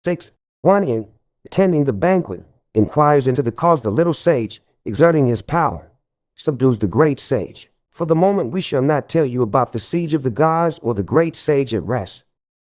6. Guanyin, attending the banquet, inquires into the cause. The little sage, exerting his power, subdues the great sage. For the moment we shall not tell you about the siege of the gods or the great sage at rest.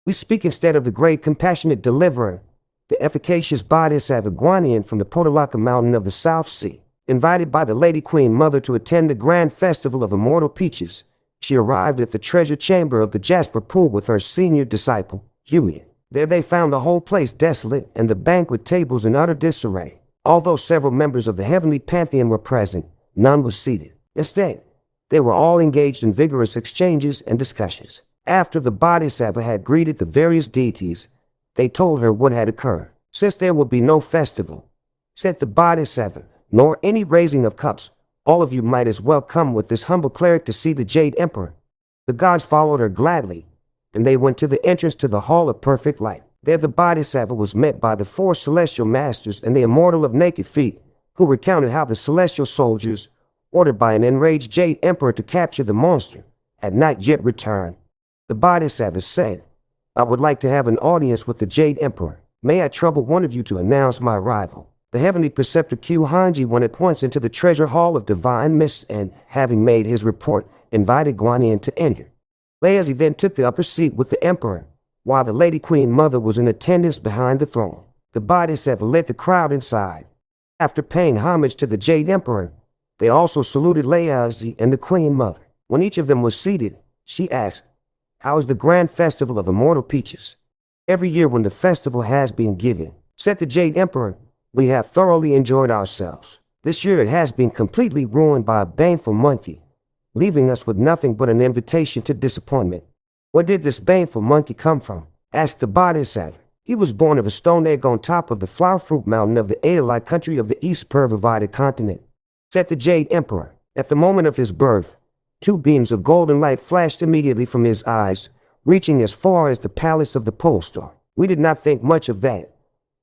We speak instead of the great compassionate deliverer, the efficacious Bodhisattva Guanyin from the Podalaka mountain of the South Sea. Invited by the Lady Queen Mother to attend the grand festival of immortal peaches, she arrived at the treasure chamber of the Jasper Pool with her senior disciple, Yuyan. There they found the whole place desolate and the banquet tables in utter disarray. Although several members of the heavenly pantheon were present, none was seated. Instead, they were all engaged in vigorous exchanges and discussions. After the Bodhisattva had greeted the various deities, they told her what had occurred. Since there will be no festival, said the Bodhisattva, nor any raising of cups, all of you might as well come with this humble cleric to see the Jade Emperor. The gods followed her gladly, and they went to the entrance to the Hall of Perfect Light. There the Bodhisattva was met by the 4 celestial masters and the immortal of naked feet, who recounted how the celestial soldiers, ordered by an enraged Jade Emperor to capture the monster, had not yet returned. The Bodhisattva said, I would like to have an audience with the Jade Emperor. May I trouble one of you to announce my arrival? The heavenly preceptor Q Hanji went at once into the treasure hall of divine mists and, having made his report, invited Guanyin to enter. Laozi then took the upper seat with the emperor, while the Lady Queen Mother was in attendance behind the throne. The Bodhisattva led the crowd inside. After paying homage to the Jade Emperor, they also saluted Laozi and the Queen Mother. When each of them was seated, she asked, How is the grand festival of immortal peaches? Every year when the festival has been given, said the Jade Emperor, we have thoroughly enjoyed ourselves. This year it has been completely ruined by a baneful monkey, leaving us with nothing but an invitation to disappointment. Where did this baneful monkey come from? Asked the Bodhisattva. He was born of a stone egg on top of the flower fruit mountain of the Aelite country of the East Pervivided continent, said the Jade Emperor. At the moment of his birth, 2 beams of golden light flashed immediately from his eyes, reaching as far as the palace of the pole star. We did not think much of that,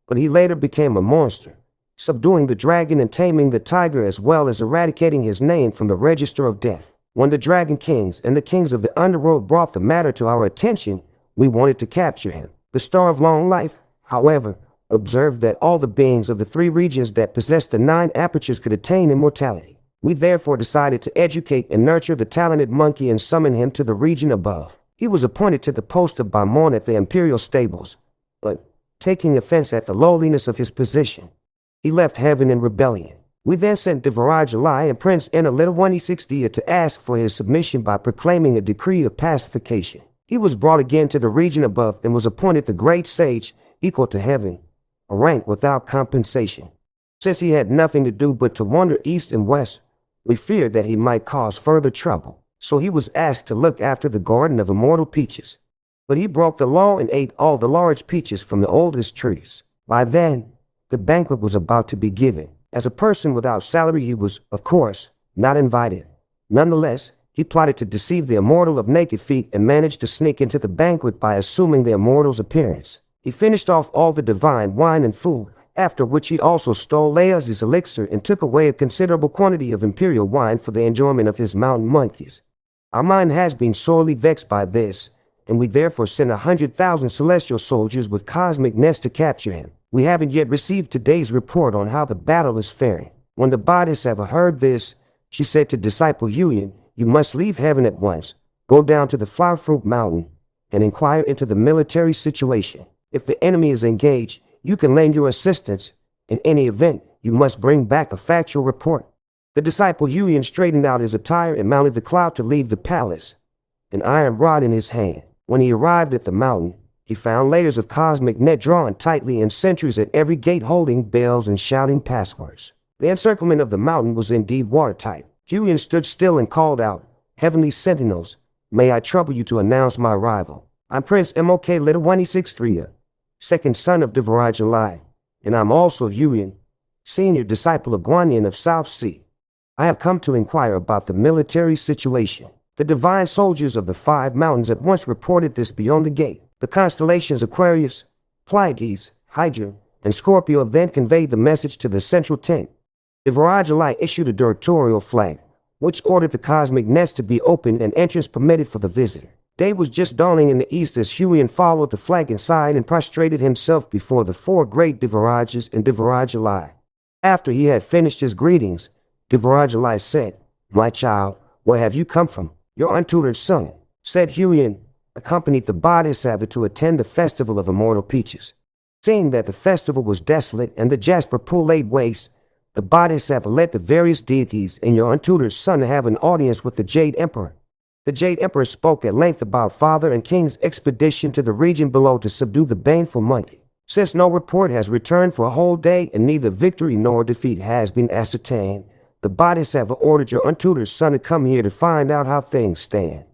but he later became a monster, subduing the dragon and taming the tiger as well as eradicating his name from the register of death. When the dragon kings and the kings of the underworld brought the matter to our attention, we wanted to capture him. The Star of Long Life, however, observed that all the beings of the 3 regions that possessed the 9 apertures could attain immortality. We therefore decided to educate and nurture the talented monkey and summon him to the region above. He was appointed to the post of Baimon at the imperial stables, but, taking offense at the lowliness of his position, he left heaven in rebellion. We then sent Devarajalai and Prince Enalita to ask for his submission by proclaiming a decree of pacification. He was brought again to the region above and was appointed the great sage, equal to heaven, a rank without compensation. Since he had nothing to do but to wander east and west, we feared that he might cause further trouble, so he was asked to look after the garden of immortal peaches. But he broke the law and ate all the large peaches from the oldest trees. By then, the banquet was about to be given. As a person without salary, he was, of course, not invited. Nonetheless, he plotted to deceive the immortal of naked feet and managed to sneak into the banquet by assuming the immortal's appearance. He finished off all the divine wine and food, after which he also stole Laozi's elixir and took away a considerable quantity of imperial wine for the enjoyment of his mountain monkeys. Our mind has been sorely vexed by this, and we therefore sent 100,000 celestial soldiers with cosmic nets to capture him. We haven't yet received today's report on how the battle is faring. When the Bodhisattva heard this, she said to disciple Yuyan, you must leave heaven at once, go down to the flower fruit mountain, and inquire into the military situation. If the enemy is engaged, you can lend your assistance. In any event, you must bring back a factual report. The disciple Yuyan straightened out his attire and mounted the cloud to leave the palace, an iron rod in his hand. When he arrived at the mountain, he found layers of cosmic net drawn tightly and sentries at every gate holding bells and shouting passwords. The encirclement of the mountain was indeed watertight. Yuyan stood still and called out, Heavenly Sentinels, may I trouble you to announce my arrival? I'm Prince Mok Litawani second son of Devarajalai, and I'm also Yuyan, senior disciple of Guanyin of South Sea. I have come to inquire about the military situation. The divine soldiers of the 5 mountains at once reported this beyond the gate. The constellations Aquarius, Pleiades, Hydra, and Scorpio then conveyed the message to the central tent. Devarajalai issued a directorial flag, which ordered the cosmic nets to be opened and entrance permitted for the visitor. Day was just dawning in the east as Huyen followed the flanking side and prostrated himself before the four great Devarajas and Devarajali. After he had finished his greetings, Devarajali said, "My child, where have you come from?" "Your untutored son," said Huyen, accompanied the Bodhisattva to attend the festival of immortal peaches. Seeing that the festival was desolate and the jasper pool laid waste, the Bodhisattva led the various deities and your untutored son to have an audience with the Jade Emperor. The Jade Emperor spoke at length about Father and King's expedition to the region below to subdue the baneful monkey. Since no report has returned for a whole day and neither victory nor defeat has been ascertained, the Bodhisattva ordered your untutored son to come here to find out how things stand.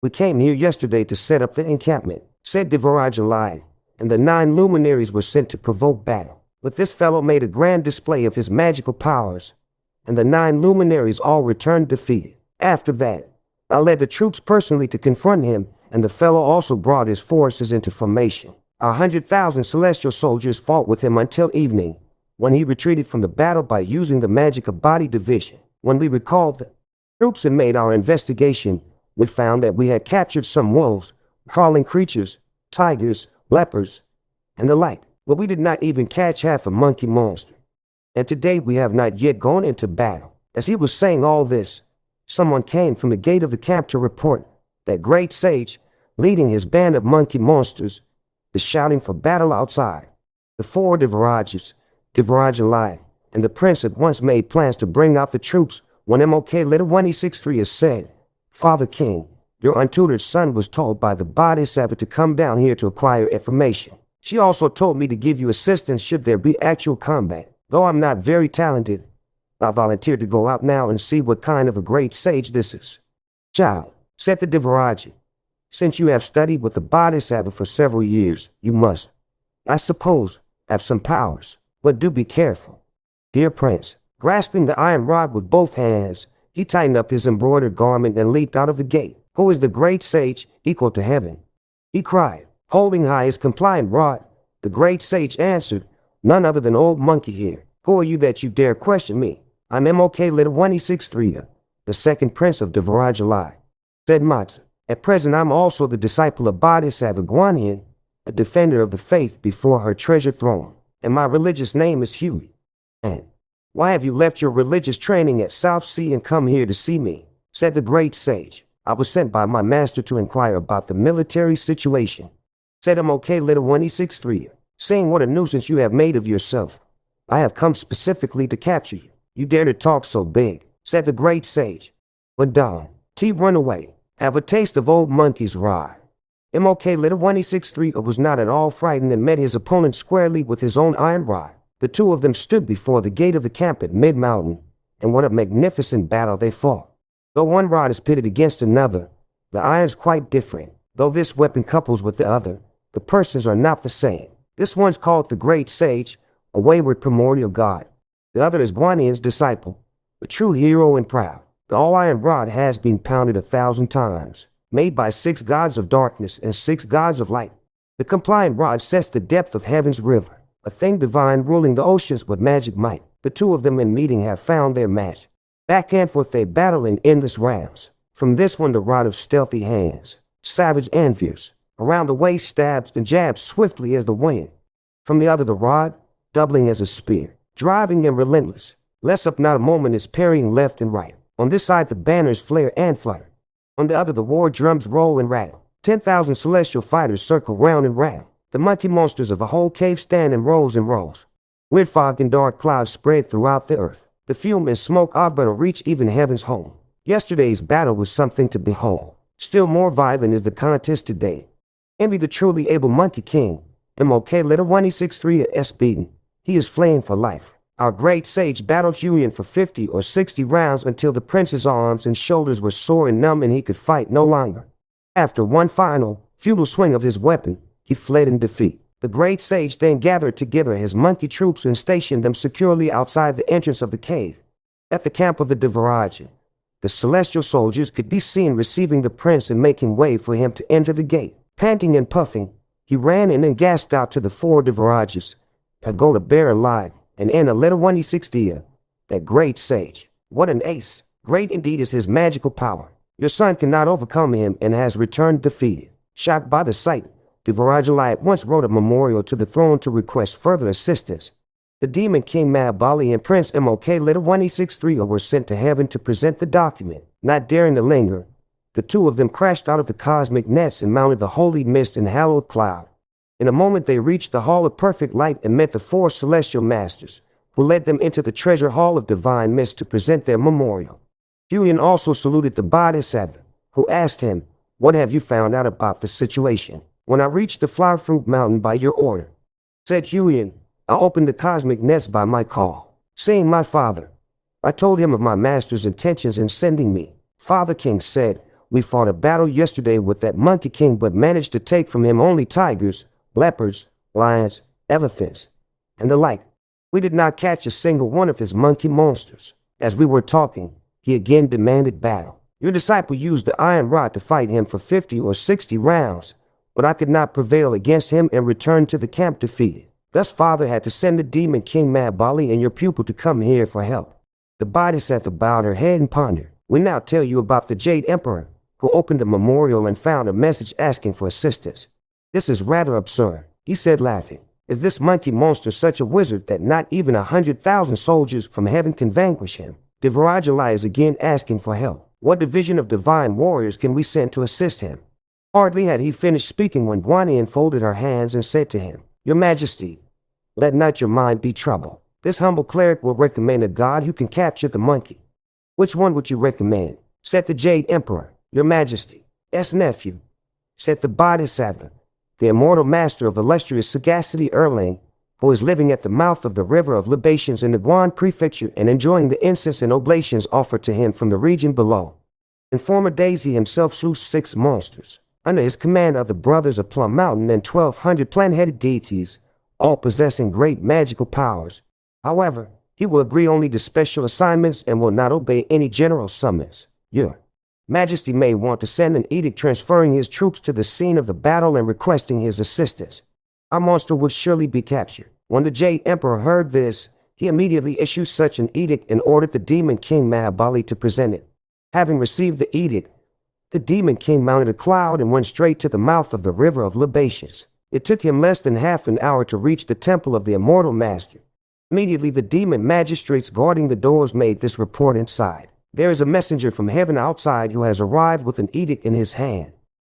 "We came here yesterday to set up the encampment," said Devarajali, "and the 9 luminaries were sent to provoke battle. But this fellow made a grand display of his magical powers, and the 9 luminaries all returned defeated. After that, I led the troops personally to confront him, and the fellow also brought his forces into formation. 100,000 celestial soldiers fought with him until evening, when he retreated from the battle by using the magic of body division. When we recalled the troops and made our investigation, we found that we had captured some wolves, crawling creatures, tigers, leopards, and the like, but we did not even catch half a monkey monster. And today we have not yet gone into battle." As he was saying all this, someone came from the gate of the camp to report that great sage, leading his band of monkey monsters, is shouting for battle outside. The 4 Devarajas, Devarajali, and the prince at once made plans to bring out the troops when MOK Letter 1063 is said, "Father King, your untutored son was told by the Bodhisattva to come down here to acquire information. She also told me to give you assistance should there be actual combat. Though I'm not very talented, I volunteered to go out now and see what kind of a great sage this is." "Child," said the Devaraja, "since you have studied with the Bodhisattva for several years, you must, I suppose, have some powers. But do be careful." Dear Prince, grasping the iron rod with both hands, he tightened up his embroidered garment and leaped out of the gate. "Who is the great sage equal to heaven?" he cried, holding high his compliant rod. The great sage answered, "None other than old monkey here. Who are you that you dare question me?" "I'm MOK Letter 1063, the second prince of Devarajali," said Matsu. "At present I'm also the disciple of Bodhisattva Guanyin, a defender of the faith before her treasure throne, and my religious name is Huey." "And why have you left your religious training at South Sea and come here to see me?" said the great sage. "I was sent by my master to inquire about the military situation," said MOK Letter 1063. "Seeing what a nuisance you have made of yourself, I have come specifically to capture you." "You dare to talk so big," said the great sage. "But Don, run away. Have a taste of old monkey's rod." MOK Letter 1063 was not at all frightened and met his opponent squarely with his own iron rod. The two of them stood before the gate of the camp at mid-mountain, and what a magnificent battle they fought. Though one rod is pitted against another, the iron's quite different. Though this weapon couples with the other, the persons are not the same. This one's called the Great Sage, a wayward primordial god. The other is Guanyi's disciple, a true hero and proud. The all-iron rod has been pounded 1,000 times, made by 6 gods of darkness and 6 gods of light. The compliant rod sets the depth of heaven's river, a thing divine ruling the oceans with magic might. The two of them in meeting have found their match. Back and forth they battle in endless rounds. From this one the rod of stealthy hands, savage and fierce, around the waist stabs and jabs swiftly as the wind. From the other the rod, doubling as a spear, driving and relentless. Less up not a moment is parrying left and right. On this side the banners flare and flutter. On the other the war drums roll and rattle. 10,000 celestial fighters circle round and round. The monkey monsters of a whole cave stand in rows and rows. Weird fog and dark clouds spread throughout the earth. The fume and smoke are but to reach even heaven's home. Yesterday's battle was something to behold. Still more violent is the contest today. Envy the truly able monkey king. MOK Letter 1063 S. beaten. He is flaying for life. Our great sage battled Huyen for 50 or 60 rounds until the prince's arms and shoulders were sore and numb and he could fight no longer. After one final, futile swing of his weapon, he fled in defeat. The great sage then gathered together his monkey troops and stationed them securely outside the entrance of the cave. At the camp of the Devaraja, the celestial soldiers could be seen receiving the prince and making way for him to enter the gate. Panting and puffing, he ran in and gasped out to the 4 Devarajas, Pagoda Bear alive, and in a Letter 1060, that great sage. What an ace! Great indeed is his magical power. Your son cannot overcome him and has returned defeated. Shocked by the sight, Devarajali at once wrote a memorial to the throne to request further assistance. The demon King Mahabali and Prince Mok Little 163 were sent to heaven to present the document. Not daring to linger, the two of them crashed out of the cosmic nets and mounted the holy mist and hallowed cloud. In a moment they reached the hall of perfect light and met the four celestial masters, who led them into the treasure hall of divine mist to present their memorial. Huyen also saluted the Bodhisattva, who asked him, "What have you found out about the situation?" "When I reached the flower fruit mountain by your order," said Huyen, "I opened the cosmic nest by my call. Seeing my father, I told him of my master's intentions in sending me. Father King said, 'We fought a battle yesterday with that monkey king but managed to take from him only tigers, leopards, lions, elephants, and the like. We did not catch a single one of his monkey monsters.' As we were talking, he again demanded battle. Your disciple used the iron rod to fight him for 50 or 60 rounds, but I could not prevail against him and returned to the camp defeated. Thus father had to send the demon King Mahabali and your pupil to come here for help." The Bodhisattva bowed her head and pondered. "We now tell you about the Jade Emperor, who opened the memorial and found a message asking for assistance. This is rather absurd," he said laughing. "Is this monkey monster such a wizard that not even 100,000 soldiers from heaven can vanquish him?" Devarajali is again asking for help. "What division of divine warriors can we send to assist him?" Hardly had he finished speaking when Guanyin folded her hands and said to him, "Your Majesty, let not your mind be troubled. This humble cleric will recommend a god who can capture the monkey." "Which one would you recommend?" said the Jade Emperor. "Your Majesty's nephew," said the Bodhisattva, "the immortal master of illustrious sagacity Erlang, who is living at the mouth of the river of libations in the Guan prefecture and enjoying the incense and oblations offered to him from the region below. In former days he himself slew 6 monsters. Under his command are the brothers of Plum Mountain and 1,200 plant-headed deities, all possessing great magical powers. However, he will agree only to special assignments and will not obey any general summons. Your Majesty may want to send an edict transferring his troops to the scene of the battle and requesting his assistance. Our monster would surely be captured." When the Jade Emperor heard this, he immediately issued such an edict and ordered the demon King Mahabali to present it. Having received the edict, the demon king mounted a cloud and went straight to the mouth of the river of libations. It took him less than half an hour to reach the temple of the immortal master. Immediately the demon magistrates guarding the doors made this report inside. "There is a messenger from heaven outside who has arrived with an edict in his hand."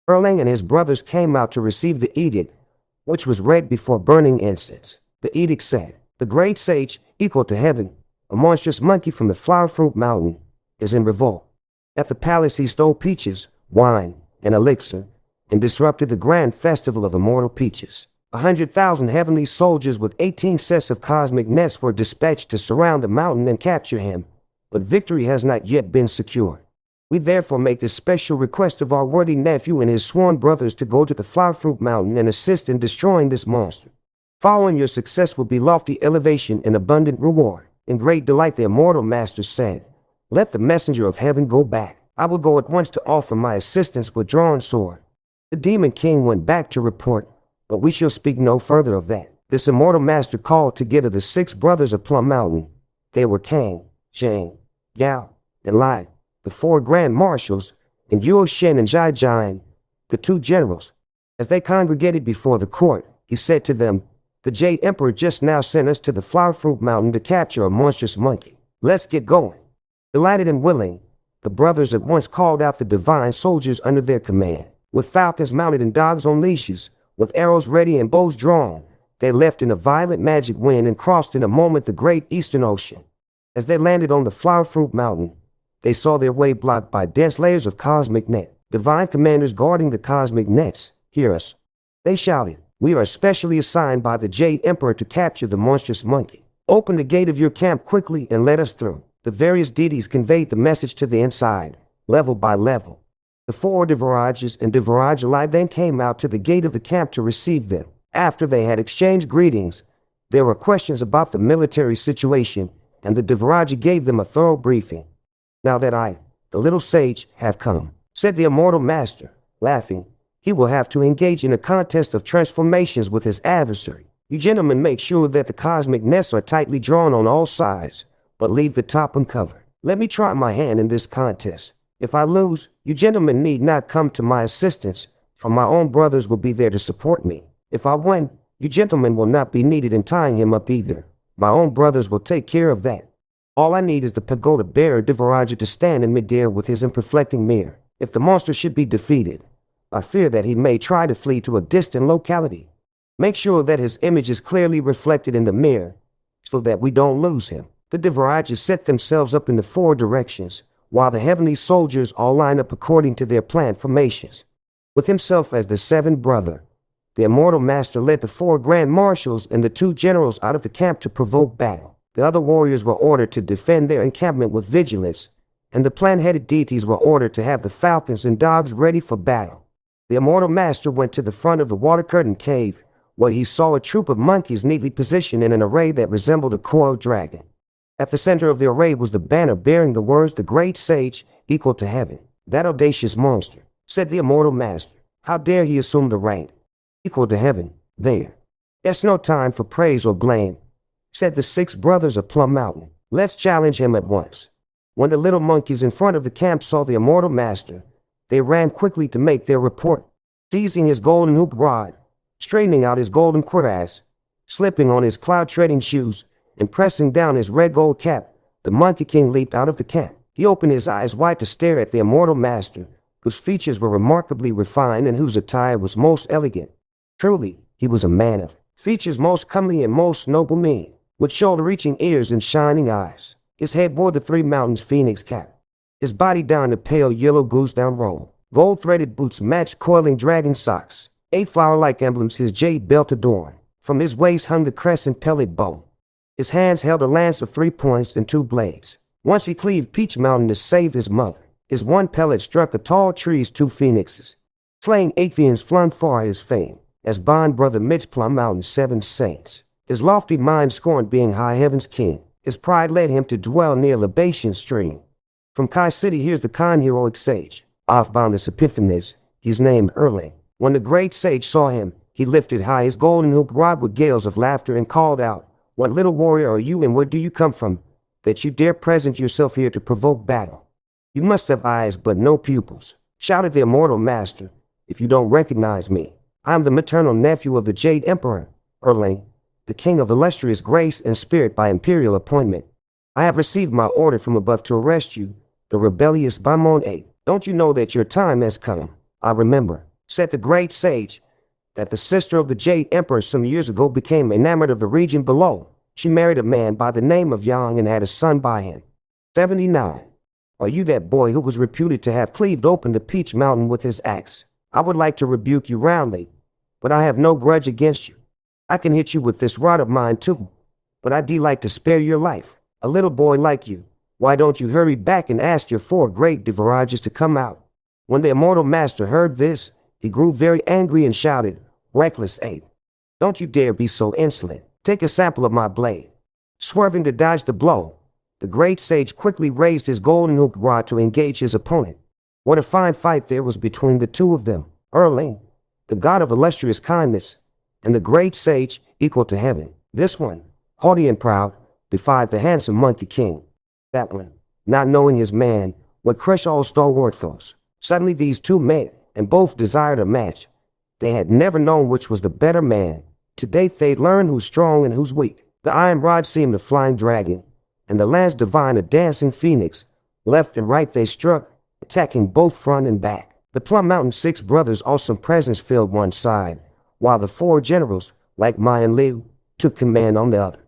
Erlang and his brothers came out to receive the edict, which was read before burning incense. The edict said, "The great sage, equal to heaven, a monstrous monkey from the flower fruit mountain, is in revolt. At the palace he stole peaches, wine, and elixir, and disrupted the grand festival of immortal peaches. 100,000 heavenly soldiers with 18 sets of cosmic nets were dispatched to surround the mountain and capture him, but victory has not yet been secured. We therefore make this special request of our worthy nephew and his sworn brothers to go to the flower fruit mountain and assist in destroying this monster. Following your success will be lofty elevation and abundant reward." In great delight the immortal master said, "Let the messenger of heaven go back. I will go at once to offer my assistance with drawn sword." The demon king went back to report, "But we shall speak no further of that." This immortal master called together the 6 brothers of Plum Mountain. They were Kang, Zhang, Yao, and Lai, the 4 grand marshals, and Yuo Shen and Jai Jian, the 2 generals. As they congregated before the court, he said to them, "The Jade Emperor just now sent us to the flower fruit mountain to capture a monstrous monkey. Let's get going." Delighted and willing, the brothers at once called out the divine soldiers under their command. With falcons mounted and dogs on leashes, with arrows ready and bows drawn, they left in a violent magic wind and crossed in a moment the great eastern ocean. As they landed on the flower fruit mountain, they saw their way blocked by dense layers of cosmic net. Divine commanders guarding the cosmic nets, "Hear us," they shouted. "We are specially assigned by the Jade Emperor to capture the monstrous monkey. Open the gate of your camp quickly and let us through." The various deities conveyed the message to the inside, level by level. The 4 Devarajas and Devarajali then came out to the gate of the camp to receive them. After they had exchanged greetings, there were questions about the military situation, and the Devaraja gave them a thorough briefing. "Now that I, the little sage, have come," said the immortal master, laughing, "he will have to engage in a contest of transformations with his adversary. You gentlemen make sure that the cosmic nets are tightly drawn on all sides, but leave the top uncovered. Let me try my hand in this contest." If I lose, you gentlemen need not come to my assistance, for my own brothers will be there to support me. If I win, you gentlemen will not be needed in tying him up either. My own brothers will take care of that. All I need is the pagoda bearer Devaraja to stand in midair with his unreflecting mirror. If the monster should be defeated, I fear that he may try to flee to a distant locality. Make sure that his image is clearly reflected in the mirror, so that we don't lose him. The Devarajas set themselves up in the 4 directions, while the heavenly soldiers all line up according to their planned formations. With himself as the 7th brother, the immortal master led the 4 grand marshals and the 2 generals out of the camp to provoke battle. The other warriors were ordered to defend their encampment with vigilance, and the plant-headed deities were ordered to have the falcons and dogs ready for battle. The immortal master went to the front of the water-curtain cave, where he saw a troop of monkeys neatly positioned in an array that resembled a coiled dragon. At the center of the array was the banner bearing the words, "The Great Sage, equal to heaven." "That audacious monster," said the immortal master. "How dare he assume the rank, equal to heaven, there? There's no time for praise or blame," said the 6 brothers of Plum Mountain. "Let's challenge him at once." When the little monkeys in front of the camp saw the immortal master, they ran quickly to make their report. Seizing his golden hoop rod, straightening out his golden cuirass, slipping on his cloud-treading shoes, and pressing down his red gold cap, the Monkey King leaped out of the camp. He opened his eyes wide to stare at the immortal master, whose features were remarkably refined and whose attire was most elegant. Truly, he was a man of features most comely and most noble mien, with shoulder-reaching ears and shining eyes. His head bore the 3 mountains phoenix cap. His body donned a pale yellow goose-down robe. Gold-threaded boots matched coiling dragon socks. 8 flower-like emblems his jade belt adorned. From his waist hung the crescent-pellet bow. His hands held a lance of 3 points and 2 blades. Once he cleaved Peach Mountain to save his mother. His one pellet struck a tall tree's 2 phoenixes. Slaying 8 fiends flung far his fame, as bond brother midst Plum Mountain's 7 saints. His lofty mind scorned being high heaven's king. His pride led him to dwell near Libation stream. From Kai City here's the kind heroic sage. Off Boundless Epiphanes, he's named Erling. When the great sage saw him, he lifted high his golden hoop rod with gales of laughter and called out, "What little warrior are you and where do you come from, that you dare present yourself here to provoke battle? You must have eyes but no pupils," shouted the immortal master, "if you don't recognize me. I am the maternal nephew of the Jade Emperor, Erling, the king of illustrious grace and spirit by imperial appointment. I have received my order from above to arrest you, the rebellious Bamon 8. Don't you know that your time has come?" "I remember," said the great sage, "that the sister of the Jade Emperor some years ago became enamored of the region below. She married a man by the name of Yang and had a son by him. 79. Are you that boy who was reputed to have cleaved open the Peach Mountain with his axe? I would like to rebuke you roundly, but I have no grudge against you. I can hit you with this rod of mine too, but I delight to spare your life. A little boy like you, why don't you hurry back and ask your 4 great Devarajas to come out?" When the immortal master heard this, he grew very angry and shouted, "Reckless ape, don't you dare be so insolent. Take a sample of my blade." Swerving to dodge the blow, the great sage quickly raised his golden hoop rod to engage his opponent. What a fine fight there was between the 2 of them. Erling, the god of illustrious kindness, and the great sage, equal to heaven. This one, haughty and proud, defied the handsome Monkey King. That one, not knowing his man, would crush all stalwart foes. Suddenly these 2 met, and both desired a match. They had never known which was the better man. Today they'd learn who's strong and who's weak. The iron rod seemed a flying dragon, and the lance divine a dancing phoenix. Left and right they struck, attacking both front and back. The Plum Mountain 6 brothers' awesome presence filled one side, while the 4 generals, like Mai and Liu, took command on the other.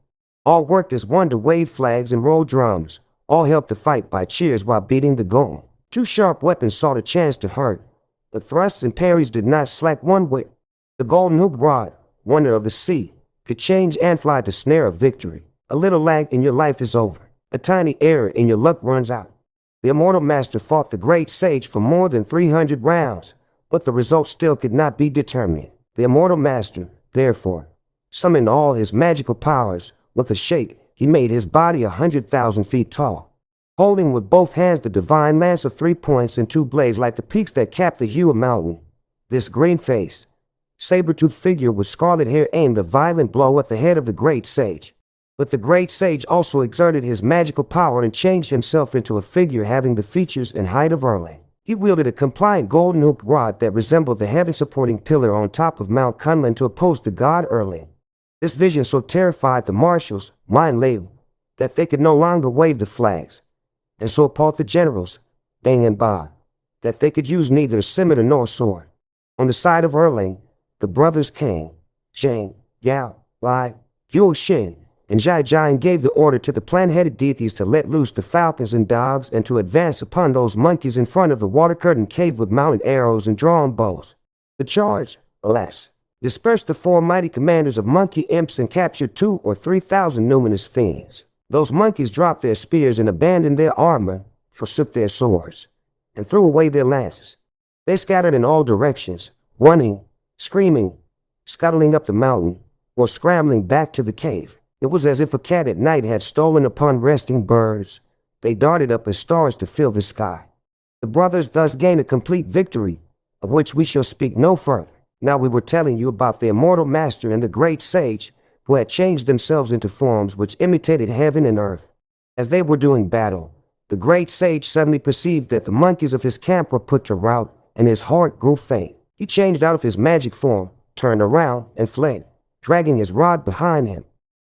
All worked as one to wave flags and roll drums. All helped the fight by cheers while beating the gong. 2 sharp weapons sought a chance to hurt, but thrusts and parries did not slack one whit. The golden hoop rod, wonder of the sea, could change and fly to snare of victory. A little lag and your life is over. A tiny error and your luck runs out. The immortal master fought the great sage for more than 300 rounds, but the result still could not be determined. The immortal master, therefore, summoned all his magical powers. With a shake, he made his body 100,000 feet tall. Holding with both hands the divine lance of 3 points and 2 blades like the peaks that cap the Hua Mountain, this green-faced, saber-toothed figure with scarlet hair aimed a violent blow at the head of the great sage. But the great sage also exerted his magical power and changed himself into a figure having the features and height of Erling. He wielded a compliant golden hooped rod that resembled the heaven-supporting pillar on top of Mount Kunlun to oppose the god Erling. This vision so terrified the marshals, mind that they could no longer wave the flags, and so appalled the generals, Dang and Ba, that they could use neither a scimitar nor a sword. On the side of Erling, the brothers Kang, Shang, Yao, Lai, Yu Shin, and Jai Jai gave the order to the plant-headed deities to let loose the falcons and dogs and to advance upon those monkeys in front of the water-curtained cave with mounted arrows and drawn bows. The charge, alas, dispersed the four mighty commanders of monkey imps and captured 2,000 or 3,000 numinous fiends. Those monkeys dropped their spears and abandoned their armor, forsook their swords, and threw away their lances. They scattered in all directions, running, screaming, scuttling up the mountain, or scrambling back to the cave. It was as if a cat at night had stolen upon resting birds. They darted up as stars to fill the sky. The brothers thus gained a complete victory, of which we shall speak no further. Now we were telling you about the immortal master and the great sage, who had changed themselves into forms which imitated heaven and earth. As they were doing battle, the great sage suddenly perceived that the monkeys of his camp were put to rout, and his heart grew faint. He changed out of his magic form, turned around, and fled, dragging his rod behind him.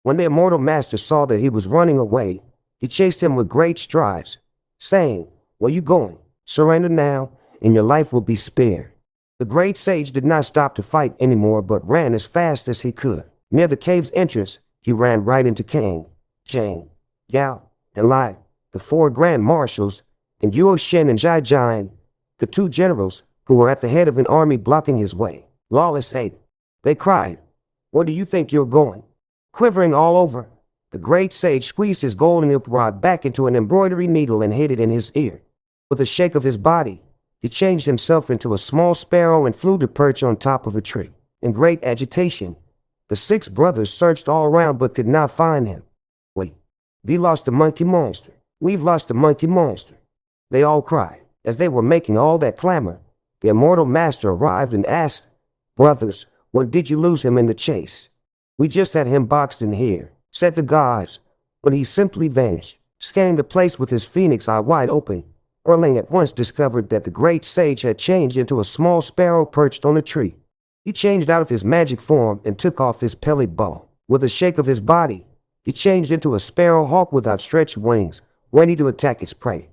When the immortal master saw that he was running away, he chased him with great strides, saying, "Where you going? Surrender now, and your life will be spared." The great sage did not stop to fight anymore, but ran as fast as he could. Near the cave's entrance, he ran right into Kang, Chang, Yao, and Lai, the four grand marshals, and Yuo Shen and Jai Jai, the two generals, who were at the head of an army blocking his way. "Lawless ape," they cried, "where do you think you're going?" Quivering all over, the great sage squeezed his golden hoop rod back into an embroidery needle and hid it in his ear. With a shake of his body, he changed himself into a small sparrow and flew to perch on top of a tree. In great agitation, the 6 brothers searched all around but could not find him. "Wait, we lost the monkey monster. We've lost the monkey monster," they all cried. As they were making all that clamor, the immortal master arrived and asked, "Brothers, when did you lose him in the chase?" "We just had him boxed in here," said the gods, but he simply vanished. Scanning the place with his phoenix eye wide open, Erling at once discovered that the great sage had changed into a small sparrow perched on a tree. He changed out of his magic form and took off his pelly bow. With a shake of his body, he changed into a sparrow hawk with outstretched wings, ready to attack its prey.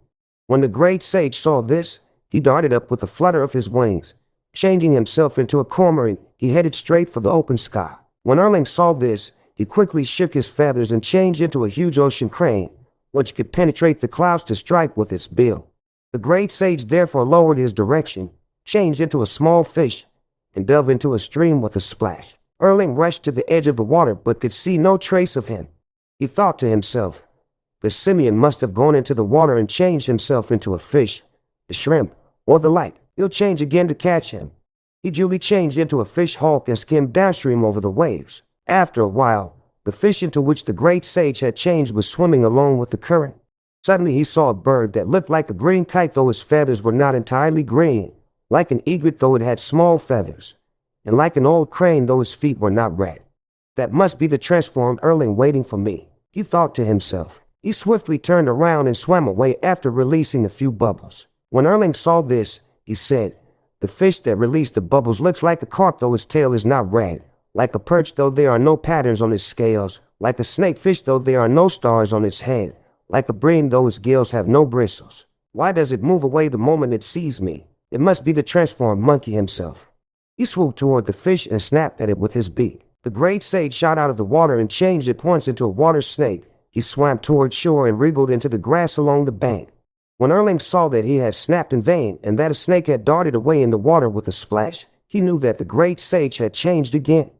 When the great sage saw this, he darted up with a flutter of his wings. Changing himself into a cormorant, he headed straight for the open sky. When Erling saw this, he quickly shook his feathers and changed into a huge ocean crane, which could penetrate the clouds to strike with its bill. The great sage therefore lowered his direction, changed into a small fish, and dove into a stream with a splash. Erling rushed to the edge of the water but could see no trace of him. He thought to himself, "The simian must have gone into the water and changed himself into a fish, a shrimp, or the like. He'll change again to catch him." He duly changed into a fish hawk and skimmed downstream over the waves. After a while, the fish into which the great sage had changed was swimming along with the current. Suddenly he saw a bird that looked like a green kite, though its feathers were not entirely green, like an egret though it had small feathers, and like an old crane though its feet were not red. "That must be the transformed Erling waiting for me," he thought to himself. He swiftly turned around and swam away after releasing a few bubbles. When Erling saw this, he said, "The fish that released the bubbles looks like a carp though its tail is not red, like a perch though there are no patterns on its scales, like a snakefish though there are no stars on its head, like a bream though its gills have no bristles. Why does it move away the moment it sees me? It must be the transformed monkey himself." He swooped toward the fish and snapped at it with his beak. The great sage shot out of the water and changed at once into a water snake. He swam toward shore and wriggled into the grass along the bank. When Erling saw that he had snapped in vain and that a snake had darted away in the water with a splash, he knew that the great sage had changed again.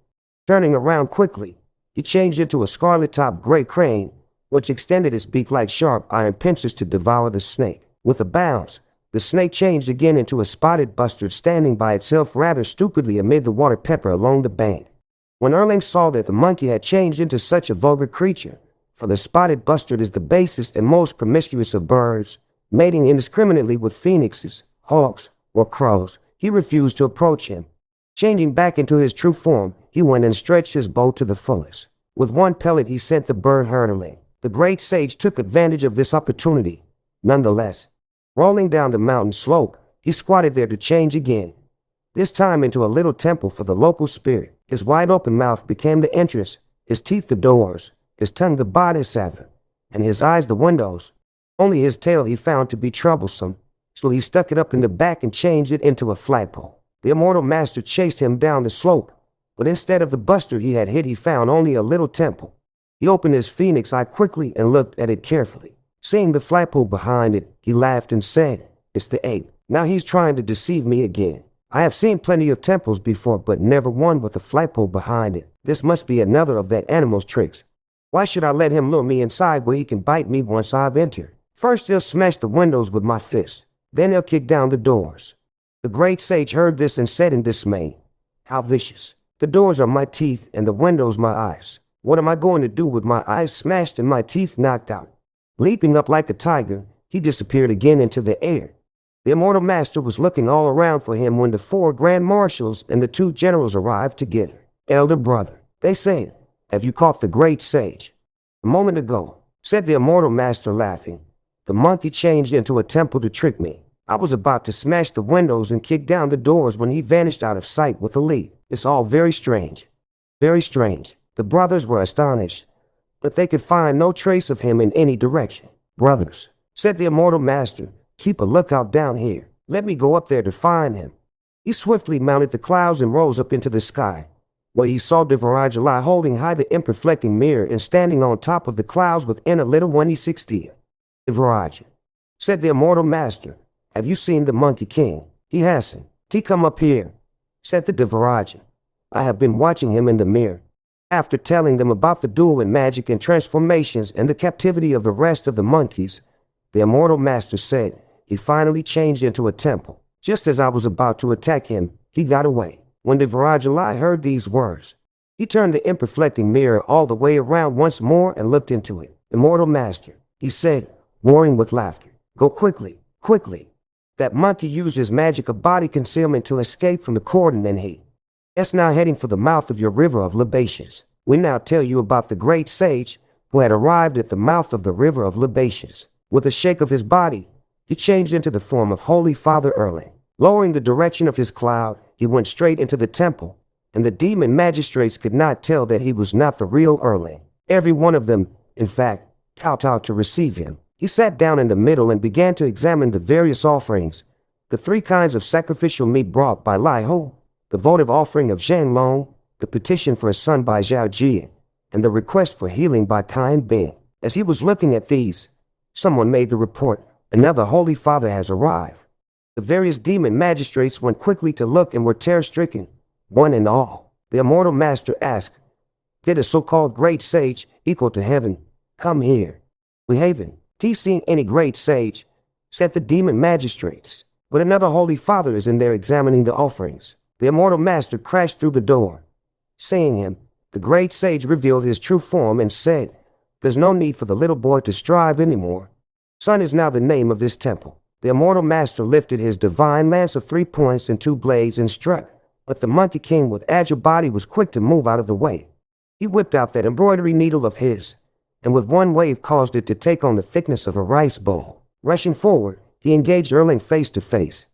Turning around quickly, he changed into a scarlet-topped gray crane, which extended its beak like sharp iron pincers to devour the snake. With a bounce, the snake changed again into a spotted bustard standing by itself rather stupidly amid the water pepper along the bank. When Erling saw that the monkey had changed into such a vulgar creature, for the spotted bustard is the basest and most promiscuous of birds, mating indiscriminately with phoenixes, hawks, or crows, he refused to approach him. Changing back into his true form, he went and stretched his bow to the fullest. With one pellet he sent the bird hurtling. The great sage took advantage of this opportunity. Nonetheless, rolling down the mountain slope, he squatted there to change again, this time into a little temple for the local spirit. His wide open mouth became the entrance, his teeth the doors, his tongue the bodhisattva, and his eyes the windows. Only his tail he found to be troublesome, so he stuck it up in the back and changed it into a flagpole. The immortal master chased him down the slope, but instead of the bustard he had hit, he found only a little temple. He opened his phoenix eye quickly and looked at it carefully. Seeing the flagpole behind it, he laughed and said, "It's the ape. Now he's trying to deceive me again. I have seen plenty of temples before, but never one with a flagpole behind it. This must be another of that animal's tricks. Why should I let him lure me inside where he can bite me once I've entered? First he'll smash the windows with my fist. Then he'll kick down the doors." The great sage heard this and said in dismay, "How vicious. The doors are my teeth and the windows my eyes. What am I going to do with my eyes smashed and my teeth knocked out?" Leaping up like a tiger, he disappeared again into the air. The immortal master was looking all around for him when the 4 grand marshals and the 2 generals arrived together. "Elder brother," they said, "have you caught the great sage?" "A moment ago," said the immortal master laughing, "the monkey changed into a temple to trick me. I was about to smash the windows and kick down the doors when he vanished out of sight with a leap. It's all very strange." Very strange. The brothers were astonished, but they could find no trace of him in any direction. "Brothers," said the immortal master, "keep a lookout down here. Let me go up there to find him." He swiftly mounted the clouds and rose up into the sky, where he saw Devarajala holding high the imperfecting mirror and standing on top of the clouds within a little 160. "Devaraja," said the immortal master, "have you seen the Monkey King?" "He hasn't. He come up here," said the Devaraja. "I have been watching him in the mirror." After telling them about the duel in magic and transformations and the captivity of the rest of the monkeys, the immortal master said, "He finally changed into a temple. Just as I was about to attack him, he got away." When Devarajala heard these words, he turned the imperfecting mirror all the way around once more and looked into it. "Immortal master," he said, roaring with laughter, "go quickly, quickly. That monkey used his magic of body concealment to escape from the cordon, and is now heading for the mouth of your river of libations. We now tell you about the great sage who had arrived at the mouth of the river of libations. With a shake of his body, he changed into the form of Holy Father Erling. Lowering the direction of his cloud, he went straight into the temple, and the demon magistrates could not tell that he was not the real Erling. Every one of them, in fact, kowtowed to receive him. He sat down in the middle and began to examine the various offerings, the 3 kinds of sacrificial meat brought by Lai Ho, the votive offering of Zhang Long, the petition for a son by Zhao Ji, and the request for healing by Kai Bing. As he was looking at these, someone made the report, "Another Holy Father has arrived." The various demon magistrates went quickly to look and were terror-stricken, one and all. The immortal master asked, "Did a so-called great sage, equal to heaven, come here?" "We haven't seen any great sage," said the demon magistrates, "but another Holy Father is in there examining the offerings." The immortal master crashed through the door. Seeing him, the great sage revealed his true form and said, "There's no need for the little boy to strive anymore. Sun is now the name of this temple." The immortal master lifted his divine lance of 3 points and 2 blades and struck, but the Monkey King with agile body was quick to move out of the way. He whipped out that embroidery needle of his, and with one wave caused it to take on the thickness of a rice bowl. Rushing forward, he engaged Erling face to face.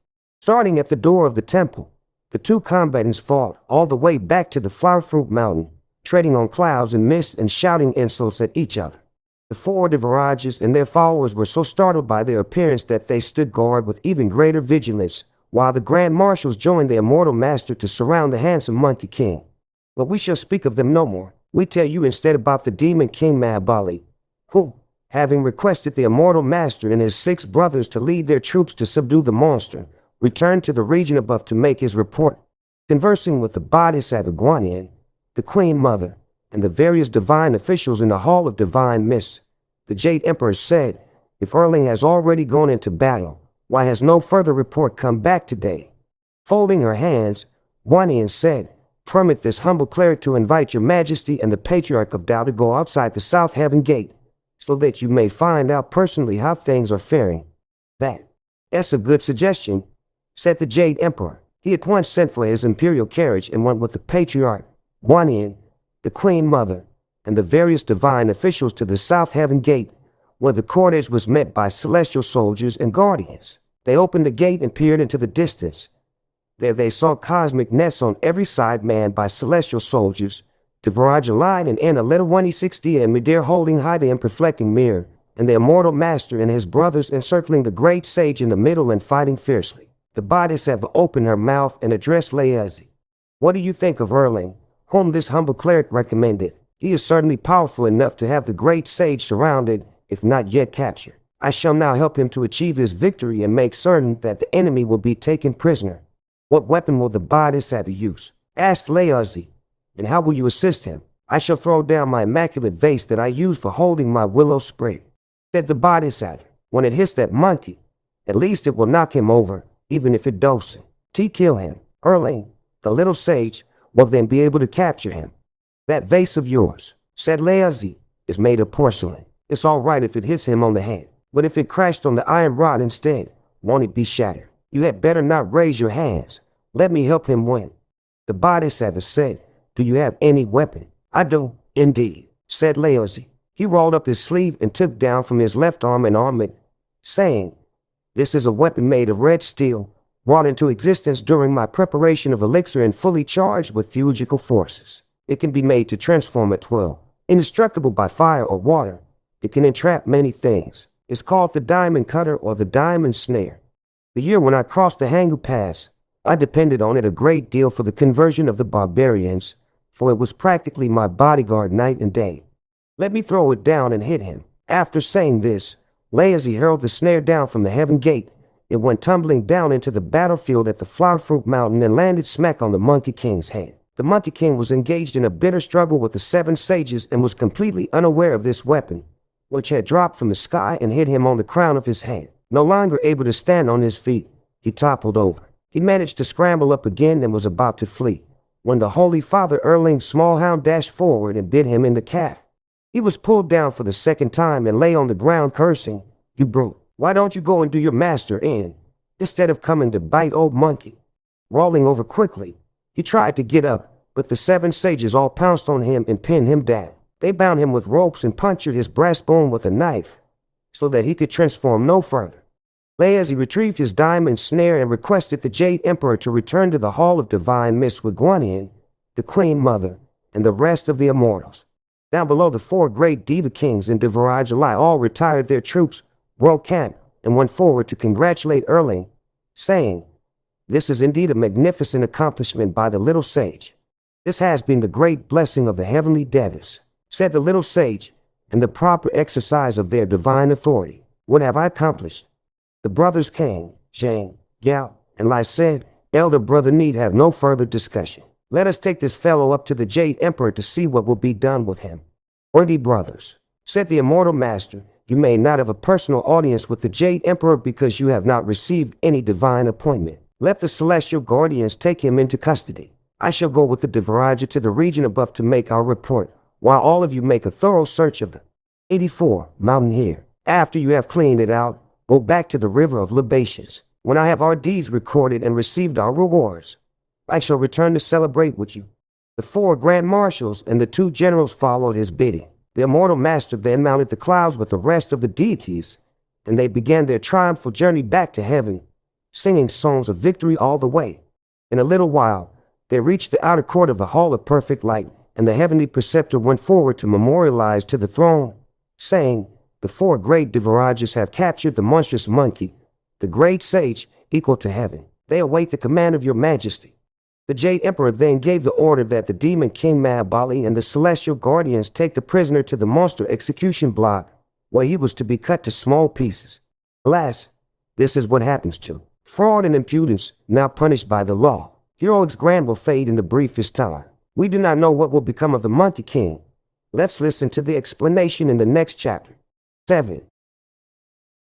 Starting at the door of the temple, the 2 combatants fought all the way back to the Flower Fruit Mountain, treading on clouds and mist and shouting insults at each other. The 4 Devarajas and their followers were so startled by their appearance that they stood guard with even greater vigilance, while the Grand Marshals joined the immortal master to surround the handsome Monkey King. But we shall speak of them no more. We tell you instead about the Demon King Mahabali, who, having requested the immortal master and his 6 brothers to lead their troops to subdue the monster, returned to the region above to make his report. Conversing with the Bodhisattva Guanyin, the Queen Mother, and the various divine officials in the Hall of Divine Mists, the Jade Emperor said, "If Erling has already gone into battle, why has no further report come back today?" Folding her hands, Guanyin said, "Permit this humble cleric to invite your majesty and the Patriarch of Tao to go outside the South Heaven Gate, so that you may find out personally how things are faring." "That's a good suggestion," said the Jade Emperor. He at once sent for his imperial carriage and went with the Patriarch, Guanyin, the Queen Mother, and the various divine officials to the south heaven gate, where the cortege was met by celestial soldiers and guardians. They opened the gate and peered into the distance. There they saw cosmic nests on every side manned by celestial soldiers, Devaraj and in a little 160 and Midir holding high the imperfecting mirror, and the immortal master and his brothers encircling the great sage in the middle and fighting fiercely. The Bodhisattva opened her mouth and addressed Laezi. What do you think of Erling, whom this humble cleric recommended? He is certainly powerful enough to have the great sage surrounded, if not yet captured. I shall now help him to achieve his victory and make certain that the enemy will be taken prisoner. What weapon will the Bodhisattva use? Asked Laezi. And how will you assist him? I shall throw down my immaculate vase that I use for holding my willow sprig. Said the Bodhisattva. When it hits that monkey, at least it will knock him over, even if it doesn't. Kill him. Erling, the little sage, will then be able to capture him. That vase of yours, said Laezi, is made of porcelain. It's all right if it hits him on the head, but if it crashed on the iron rod instead, won't it be shattered? You had better not raise your hands. Let me help him win. The Bodhisattva said, do you have any weapon? I do, indeed, said Laezi. He rolled up his sleeve and took down from his left arm an armlet, saying, this is a weapon made of red steel, brought into existence during my preparation of elixir and fully charged with theurgical forces. It can be made to transform at will, indestructible by fire or water. It can entrap many things. It's called the diamond cutter or the diamond snare. The year when I crossed the Hangu Pass, I depended on it a great deal for the conversion of the barbarians, for it was practically my bodyguard night and day. Let me throw it down and hit him. After saying this, Laezi hurled the snare down from the heaven gate. It went tumbling down into the battlefield at the Flower Fruit Mountain and landed smack on the Monkey King's head. The Monkey King was engaged in a bitter struggle with the 7 sages and was completely unaware of this weapon, which had dropped from the sky and hit him on the crown of his head. No longer able to stand on his feet, he toppled over. He managed to scramble up again and was about to flee, when the Holy Father Erling's small hound dashed forward and bit him in the calf. He was pulled down for the second time and lay on the ground cursing, you brute, why don't you go and do your master in, instead of coming to bite old monkey? Rolling over quickly, he tried to get up, but the 7 sages all pounced on him and pinned him down. They bound him with ropes and punctured his breastbone with a knife, so that he could transform no further. Laezi retrieved his diamond snare and requested the Jade Emperor to return to the Hall of Divine Mist with Guanyin, the Queen Mother, and the rest of the immortals. Down below, the 4 great Diva Kings and Devaraj all retired their troops, broke camp, and went forward to congratulate Erling, saying, this is indeed a magnificent accomplishment by the little sage. This has been the great blessing of the heavenly devas, said the little sage, and the proper exercise of their divine authority. What have I accomplished? The brothers Kang, Zhang, Yao, and Lai said, elder brother need have no further discussion. Let us take this fellow up to the Jade Emperor to see what will be done with him. Worthy brothers, said the immortal master, you may not have a personal audience with the Jade Emperor because you have not received any divine appointment. Let the celestial guardians take him into custody. I shall go with the Devaraja to the region above to make our report, while all of you make a thorough search of the 84 mountain here. After you have cleaned it out, go back to the river of libations. When I have our deeds recorded and received our rewards, I shall return to celebrate with you. The 4 grand marshals and the 2 generals followed his bidding. The immortal master then mounted the clouds with the rest of the deities, and they began their triumphal journey back to heaven, singing songs of victory all the way. In a little while, they reached the outer court of the Hall of Perfect Light, and the heavenly preceptor went forward to memorialize to the throne, saying, the 4 great Devarajas have captured the monstrous monkey, the great sage, equal to heaven. They await the command of your majesty. The Jade Emperor then gave the order that the demon King Mahabali and the celestial guardians take the prisoner to the monster execution block, where he was to be cut to small pieces. Alas, this is what happens to fraud and impudence, now punished by the law. Heroic's grand will fade in the briefest time. We do not know what will become of the Monkey King. Let's listen to the explanation in the next chapter. 7.